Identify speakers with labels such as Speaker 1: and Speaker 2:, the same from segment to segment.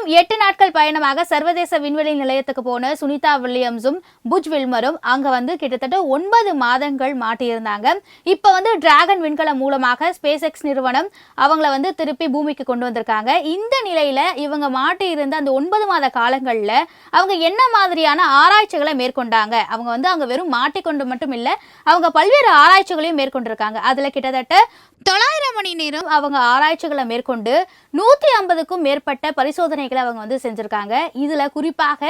Speaker 1: மேலும் 8 நாட்கள் பயணமாக சர்வதேச விண்வெளி நிலையத்துக்கு போன சுனிதா வில்லியம்ஸும் புஜ் வில்மரும் அங்க கிட்டத்தட்ட 9 மாதங்கள் மாட்டியிருந்தாங்க. இப்ப டிராகன் விண்கலம் மூலமாக ஸ்பேஸ் எக்ஸ் நிறுவனம் அவங்கள திருப்பி பூமிக்கு கொண்டு வந்திருக்காங்க. இந்த நிலையில இவங்க மாட்டி இருந்த அந்த 9 மாத காலங்கள்ல அவங்க என்ன மாதிரியான ஆராய்ச்சிகளை மேற்கொண்டாங்க? அவங்க அங்க வெறும் மாட்டிக்கொண்டு மட்டும் இல்ல, அவங்க பல்வேறு ஆராய்ச்சிகளையும் மேற்கொண்டிருக்காங்க. அதுல கிட்டத்தட்ட 900 மணி நேரம் அவங்க ஆராய்ச்சிகளை மேற்கொண்டு 150க்கும் மேற்பட்ட பரிசோதனைகளை அவங்க செஞ்சிருக்காங்க. இதுல குறிப்பாக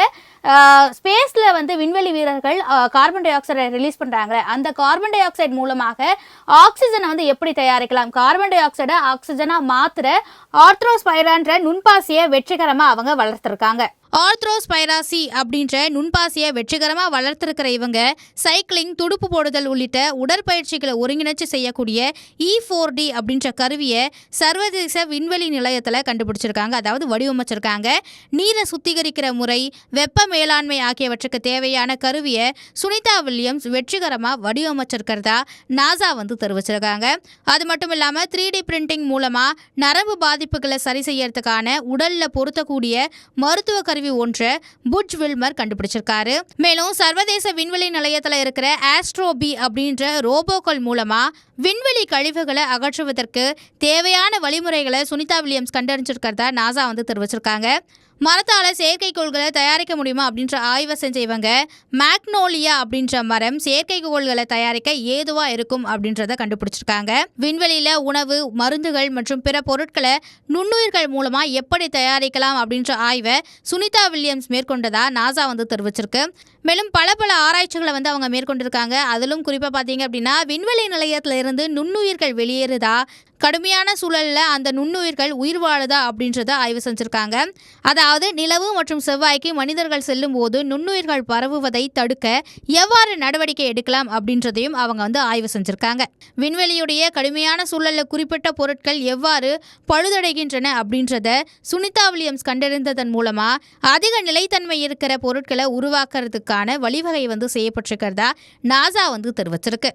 Speaker 1: ஸ்பேஸ்ல விண்வெளி வீரர்கள் கார்பன் டை ஆக்சைடை ரிலீஸ் பண்றாங்க. அந்த கார்பன் டை ஆக்சைடு மூலமாக ஆக்சிஜனை எப்படி தயாரிக்கலாம், கார்பன் டை ஆக்சைடை ஆக்சிஜனா மாத்திர ஆர்த்ரோஸ்பைரான்ற நுண்பாசியை வெற்றிகரமா அவங்க வளர்த்திருக்காங்க. ஆர்த்ரோஸ்பைராசி அப்படின்ற நுண்பாசியை வெற்றிகரமாக வளர்த்திருக்கிற இவங்க சைக்கிளிங், துடுப்பு போடுதல் உள்ளிட்ட உடற்பயிற்சிகளை ஒருங்கிணைச்சு செய்யக்கூடிய E4D அப்படின்ற கருவியை சர்வதேச விண்வெளி நிலையத்தில் கண்டுபிடிச்சிருக்காங்க, அதாவது வடிவமைச்சிருக்காங்க. நீரை சுத்திகரிக்கிற முறை, வெப்ப மேலாண்மை ஆகியவற்றுக்கு தேவையான கருவியை சுனிதா வில்லியம்ஸ் வெற்றிகரமாக வடிவமைச்சிருக்கிறதா நாசா தெரிவிச்சிருக்காங்க. அது மட்டும் இல்லாமல் 3D பிரிண்டிங் மூலமாக நரம்பு பாதிப்புகளை சரி செய்யறதுக்கான உடலில் பொருத்தக்கூடிய மருத்துவ கருவி ஒன்றை புஜ் வில்மர் கண்டுபிடிச்சிருக்காரு. மேலும் சர்வதேச விண்வெளி நிலையத்தில் இருக்கிற ஆஸ்ட்ரோபி அப்படின்ற ரோபோக்கள் மூலமா விண்வெளி கழிவுகளை அகற்றுவதற்கு தேவையான வழிமுறைகளை சுனிதா வில்லியம்ஸ் கண்டறிஞ்சிருக்கிறதா நாசா தெரிவிச்சிருக்காங்க. மரத்தால செயற்கைக்கோள்களை தயாரிக்க முடியுமா அப்படின்ற ஆய்வை செஞ்ச இவங்க மேக்னோலியா அப்படின்ற மரம் செயற்கைக்கோள்களை தயாரிக்க ஏதுவா இருக்கும் அப்படின்றத கண்டுபிடிச்சிருக்காங்க. விண்வெளியில உணவு, மருந்துகள் மற்றும் பிற பொருட்களை நுண்ணுயிர்கள் மூலமா எப்படி தயாரிக்கலாம் அப்படின்ற ஆய்வை சுனிதா வில்லியம்ஸ் மேற்கொண்டதா நாசா தெரிவிச்சிருக்கு. மேலும் பல ஆராய்ச்சிகளை அவங்க மேற்கொண்டிருக்காங்க. அதிலும் குறிப்பா பாத்தீங்க அப்படின்னா விண்வெளி நிலையத்தில இருந்து நுண்ணுயிர்கள் வெளியேறுதா, கடுமையான சூழல்ல அந்த நுண்ணுயிர்கள் உயிர் வாழுதா அப்படின்றத ஆய்வு செஞ்சிருக்காங்க. அதாவது நிலவு மற்றும் செவ்வாய்க்கு மனிதர்கள் செல்லும் போது நுண்ணுயிர்கள் பரவுவதை தடுக்க எவ்வாறு நடவடிக்கை எடுக்கலாம் அப்படின்றதையும் அவங்க ஆய்வு செஞ்சிருக்காங்க. விண்வெளியுடைய கடுமையான சூழல்ல குறிப்பிட்ட பொருட்கள் எவ்வாறு பழுதடைகின்றன அப்படின்றத சுனிதா வில்லியம்ஸ் கண்டறிந்ததன் மூலமா அதிக நிலைத்தன்மை இருக்கிற பொருட்களை உருவாக்குறதுக்கான வழிவகை செய்யப்பட்டிருக்கிறதா நாசா தெரிவிச்சிருக்கு.